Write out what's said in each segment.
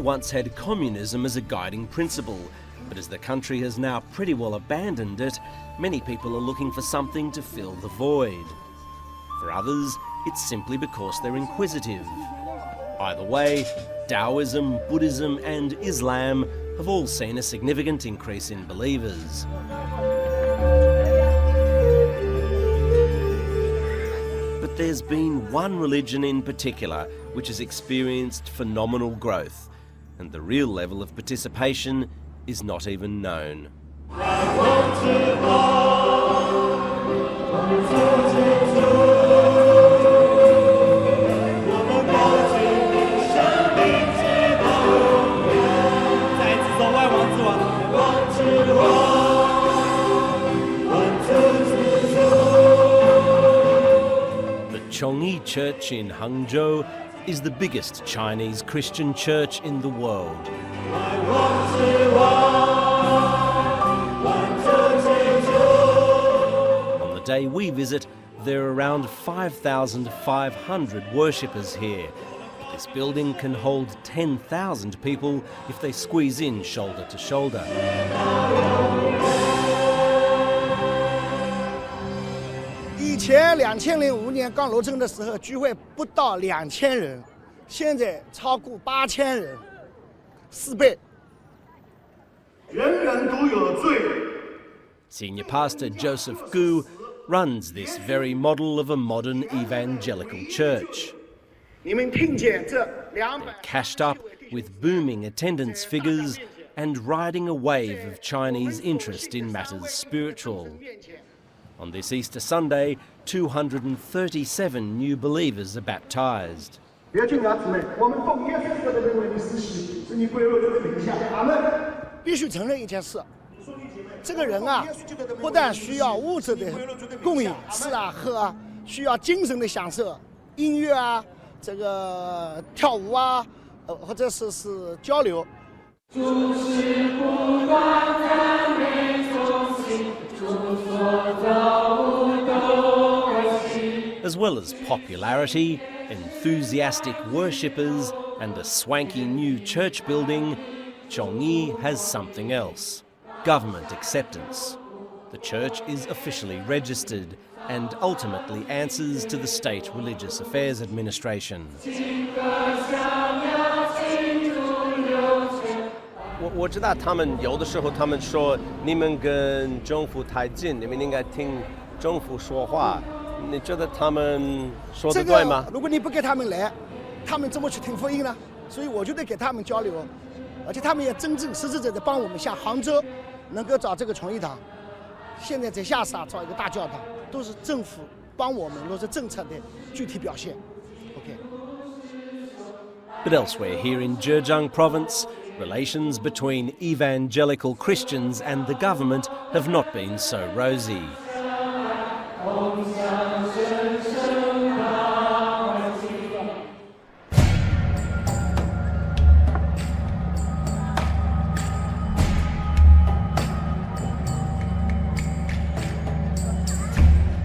once had communism as a guiding principle, but as the country has now pretty well abandoned it, many people are looking for something to fill the void. For others, it's simply because they're inquisitive. Either way, Taoism, Buddhism and Islam have all seen a significant increase in believers. But there's been one religion in particular which has experienced phenomenal growth, and the real level of participation is not even known. Chongyi Church in Hangzhou is the biggest Chinese Christian church in the world. On the day we visit, there are around 5,500 worshippers here. But this building can hold 10,000 people if they squeeze in shoulder to shoulder. 以前2005年刚落成的时候，聚会不到2000人，现在超过8000人，4倍。人人都有罪。 Senior Pastor Joseph Gu runs this very model of a modern evangelical church. 你们听见这200 Cashed up with booming attendance figures and riding a wave of Chinese interest in matters spiritual. On this Easter Sunday, 237 new believers are baptized. 别敬啊，姊妹，我们奉耶稣基督的名为你施洗，使你归入主的名下。阿门。必须承认一件事，这个人啊，不但需要物质的供应，吃啊喝啊，需要精神的享受，音乐啊，这个跳舞啊，或者是交流。 As well as popularity, enthusiastic worshippers and a swanky new church building, Chongyi has something else: government acceptance. The church is officially registered and ultimately answers to the State Religious Affairs Administration. 我知道他们有的时候他们说你们跟政府太近，你们应该听政府说话。你觉得他们说的对吗？如果你不给他们来，他们怎么去听福音呢？所以我就得给他们交流，而且他们也真正实实在在帮我们，像杭州能够找这个崇义堂，现在在下沙找一个大教堂，都是政府帮我们落实政策的具体表现。OK。 But elsewhere here in Zhejiang province, relations between evangelical Christians and the government have not been so rosy.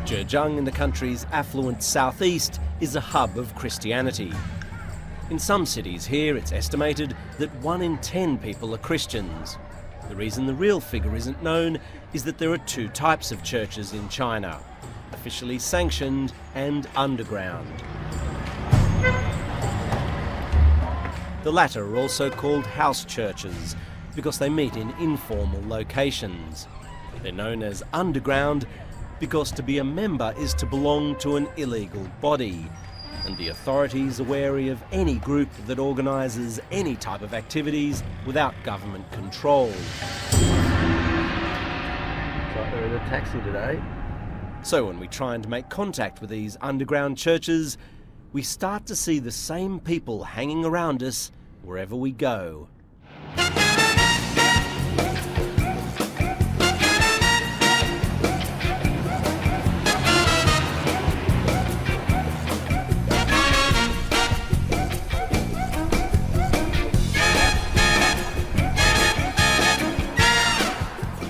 Zhejiang in the country's affluent southeast is a hub of Christianity. In some cities here, it's estimated that 1 in 10 people are Christians. The reason the real figure isn't known is that there are 2 types of churches in China: officially sanctioned and underground. The latter are also called house churches because they meet in informal locations. They're known as underground because to be a member is to belong to an illegal body, and the authorities are wary of any group that organises any type of activities without government control. They're in a taxi today. So when we try and make contact with these underground churches, we start to see the same people hanging around us wherever we go.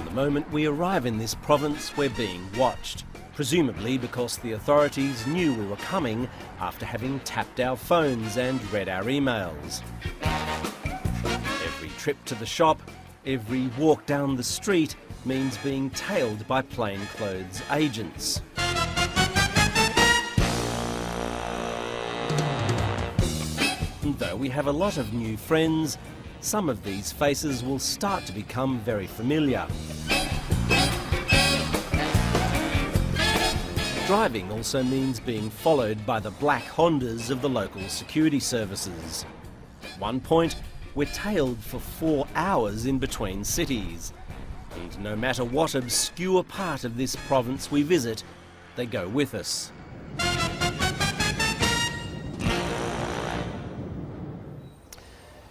The moment we arrive in this province, we're being watched, presumably because the authorities knew we were coming after having tapped our phones and read our emails. trip to the shop, every walk down the street means being tailed by plainclothes agents. And though we have a lot of new friends, some of these faces will start to become very familiar. Driving also means being followed by the black Hondas of the local security services. At one point, we're tailed for 4 hours in between cities. And no matter what obscure part of this province we visit, they go with us.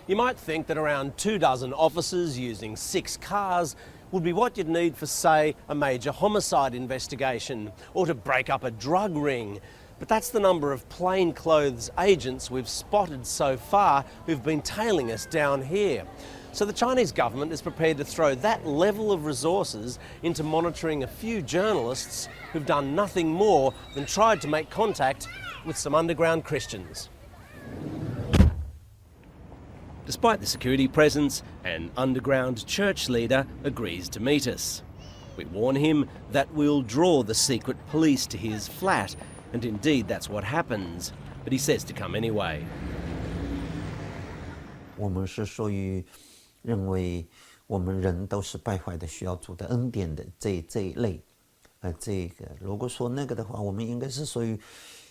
You might think that around 24 officers using 6 cars would be what you'd need for, say, a major homicide investigation or to break up a drug ring. But that's the number of plainclothes agents we've spotted so far who've been tailing us down here. So the Chinese government is prepared to throw that level of resources into monitoring a few journalists who've done nothing more than tried to make contact with some underground Christians. Despite the security presence, an underground church leader agrees to meet us. We warn him that we'll draw the secret police to his flat, and indeed that's what happens, but he says to come anyway. 我们是属于认为我们人都是败坏的，需要主的恩典的这一类，这个如果说那个的话，我们应该是属于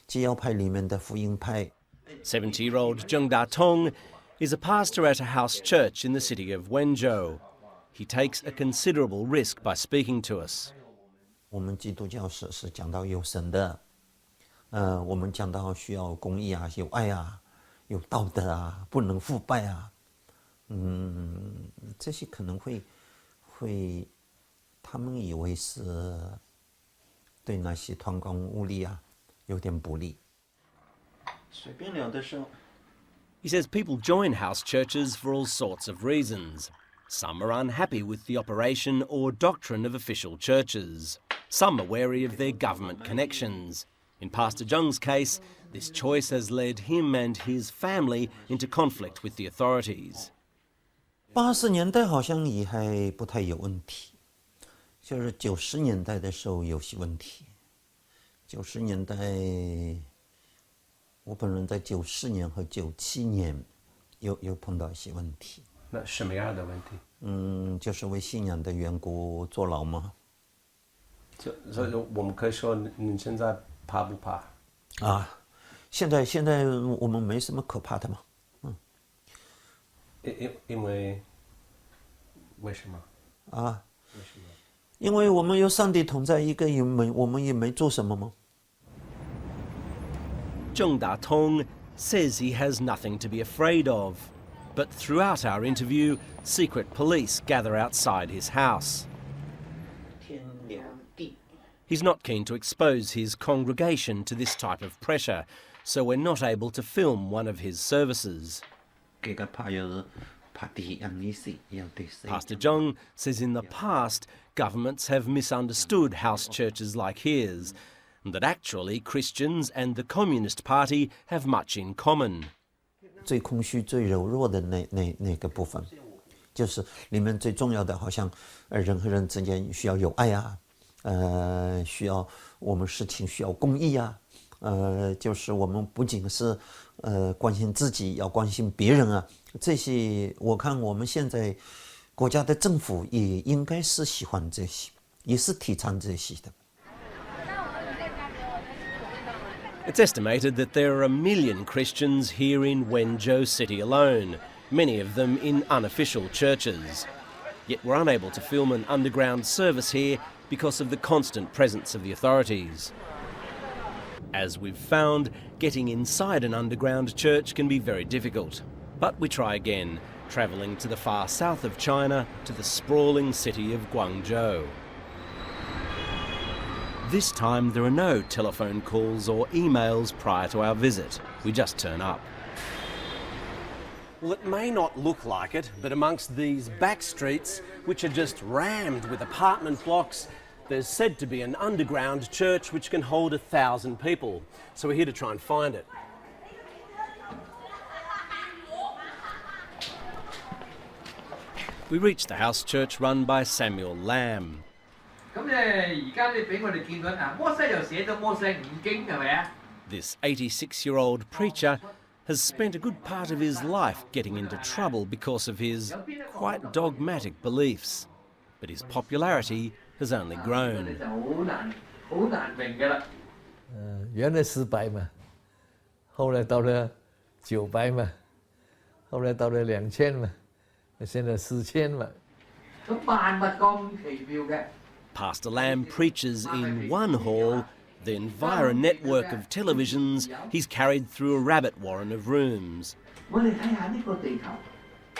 基要派里面的福音派。70-year-old Zheng Datong is a pastor at a house church in the city of Wenzhou. He takes a considerable risk by speaking to us. 我们基督教是讲到有神的，我们讲到需要公义啊，有爱啊，有道德啊，不能腐败啊，这些可能会他们以为是对那些团工无力啊有点不利。随便聊的时候。 He says people join house churches for all sorts of reasons. Some are unhappy with the operation or doctrine of official churches. Some are wary of their government connections. In Pastor Zheng's case, this choice has led him and his family into conflict with the authorities. 80年代好像也还不太有问题，就是90年代的时候有些问题。90年代。 我本人在94年和97年有碰到一些问题。那什么样的问题？就是为信仰的缘故坐牢吗？所以我们可以说你现在怕不怕？啊，现在我们没什么可怕的嘛。因为为什么？啊？为什么？因为我们有上帝同在，我们也没做什么吗？ Zheng Datong says he has nothing to be afraid of. But throughout our interview, secret police gather outside his house. He's not keen to expose his congregation to this type of pressure, so we're not able to film one of his services. Pastor Zheng says in the past, governments have misunderstood house churches like his, and that actually Christians and the Communist Party have much in common. 最空虚、最柔弱的那个部分，就是里面最重要的，好像人和人之间需要有爱啊，需要我们事情需要公义啊，就是我们不仅是关心自己，要关心别人啊。这些我看我们现在国家的政府也应该是喜欢这些，也是提倡这些的。 It's estimated that there are 1 million Christians here in Wenzhou city alone, many of them in unofficial churches. Yet we're unable to film an underground service here because of the constant presence of the authorities. As we've found, getting inside an underground church can be very difficult. But we try again, travelling to the far south of China to the sprawling city of Guangzhou. This time there are no telephone calls or emails prior to our visit. We just turn up. Well, it may not look like it, but amongst these back streets, which are just rammed with apartment blocks, there's said to be an underground church which can hold 1,000 people. So we're here to try and find it. We reached the house church run by Samuel Lamb. This 86-year-old preacher has spent a good part of his life getting into trouble because of his quite dogmatic beliefs. But his popularity has only grown. 原来400嘛，后来到了900嘛，后来到了2000嘛，现在4000嘛。 Pastor Lamb preaches in one hall, then via a network of televisions, he's carried through a rabbit warren of rooms.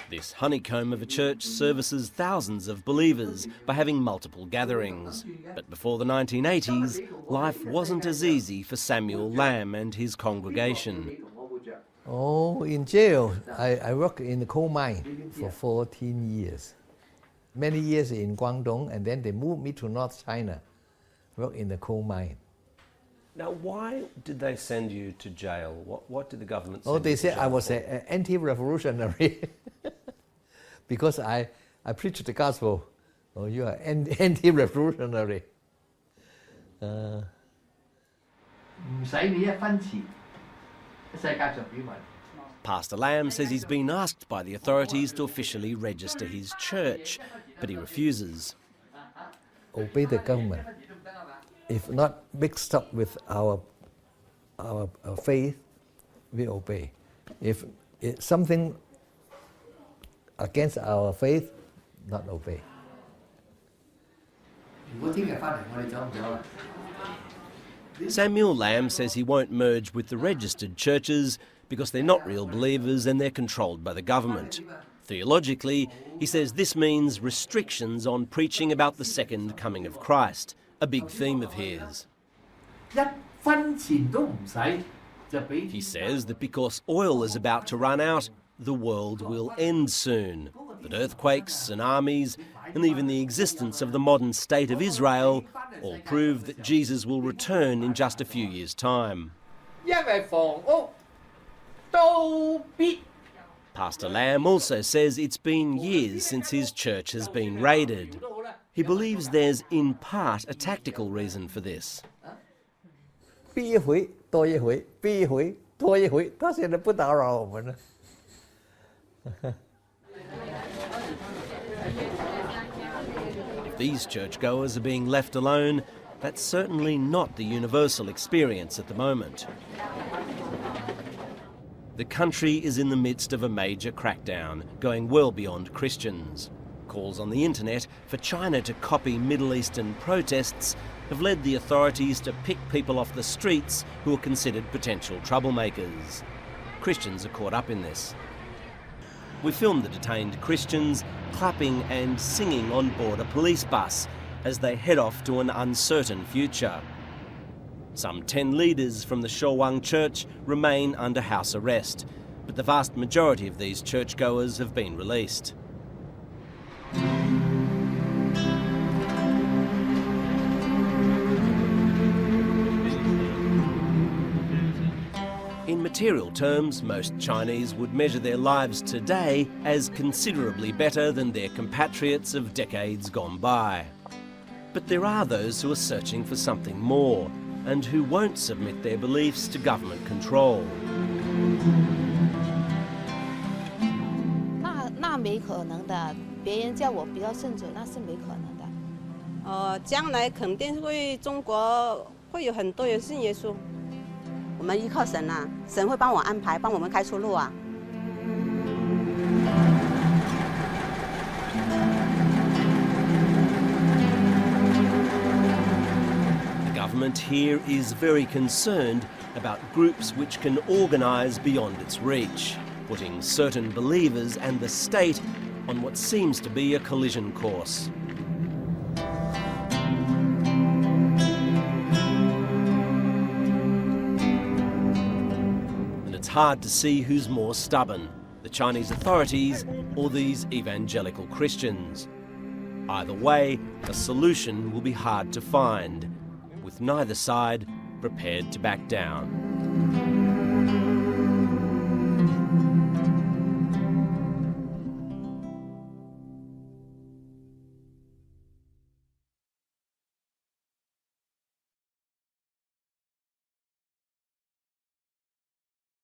This honeycomb of a church services thousands of believers by having multiple gatherings. But before the 1980s, life wasn't as easy for Samuel Lamb and his congregation. Oh, in jail, I worked in the coal mine for 14 years. Many years in Guangdong, and then they moved me to North China, work in the coal mine. Now, why did they send you to jail? What did the government send Oh, they you to said jail I was for? an anti-revolutionary because I preached the gospel. Oh, you are anti-revolutionary. Pastor Lamb says he's been asked by the authorities to officially register his church, but he refuses. Obey the government. If not mixed up with our faith, we obey. If it's something against our faith, not obey. Samuel Lamb says he won't merge with the registered churches because they're not real believers and they're controlled by the government. Theologically, he says this means restrictions on preaching about the second coming of Christ, a big theme of his. He says that because oil is about to run out, the world will end soon, that earthquakes, tsunamis, and even the existence of the modern state of Israel all prove that Jesus will return in just a few years' time. Pastor Lamb also says it's been years since his church has been raided. He believes there's in part a tactical reason for this. 逼一回多一回，逼一回多一回，他现在不打扰我们了。 If these churchgoers are being left alone, that's certainly not the universal experience at the moment. The country is in the midst of a major crackdown, going well beyond Christians. Calls on the internet for China to copy Middle Eastern protests have led the authorities to pick people off the streets who are considered potential troublemakers. Christians are caught up in this. We filmed the detained Christians clapping and singing on board a police bus as they head off to an uncertain future. Some 10 leaders from the Shawang Church remain under house arrest, but the vast majority of these churchgoers have been released. In material terms, most Chinese would measure their lives today as considerably better than their compatriots of decades gone by. But there are those who are searching for something more and who won't submit their beliefs to government control. 那没可能的，别人叫我不要顺从，那是没可能的。将来肯定会中国会有很多人信耶稣。我们依靠神啊，神会帮我安排，帮我们开出路啊。 The government here is very concerned about groups which can organise beyond its reach, putting certain believers and the state on what seems to be a collision course. And it's hard to see who's more stubborn, the Chinese authorities or these evangelical Christians. Either way, a solution will be hard to find, with neither side prepared to back down.